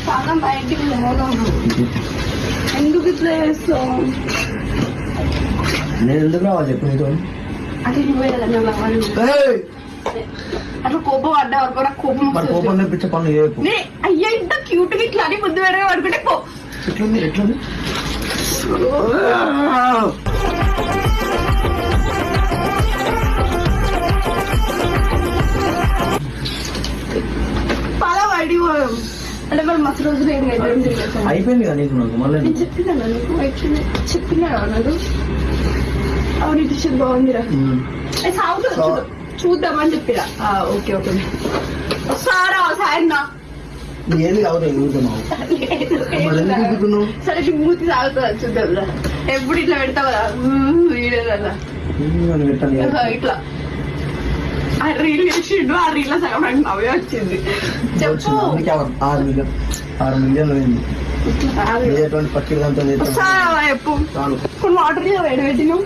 చాలా బయటికి ఎందుకు ఇట్లా చేస్తావు? నేను ఎందుకు రావాలి చెప్పు నీతో? అంటే నువ్వే అట్లా కోపం పడ్డా వరకు నాకు కోపం తెప్పించే పనులు చేయకు. అయ్యా ఇంత క్యూట్ గా ఇట్లా అని ముద్దు పెరగా పడుకుంటే ఎట్లుంది ఎట్లుంది పలా పడి అంటే మరి మస్తు రోజులు ఏం అయిపోయింది కదా నీకు నాకు మళ్ళీ నేను చెప్పినా నీకు చెప్పినా నాకు అవును టీషర్ట్ బాగుందిరా సాగుతుంది చూద్దామని చెప్పిరా. ఓకే ఓకే సారా సాయన్నా ఏది కాదు సరే మూతి సాగుతుందా చూద్దాం. ఎప్పుడు ఇట్లా పెడతావు కదా వీడియోలలో ఇట్లా ఆ రీల్ చేసిండు. ఆ రీల్ సగం నాకు నవ్వే వచ్చింది. చెప్పు 6 మిలియన్లు ఎప్పుడు కొన్ని వాటర్ వేడి పెట్టినావు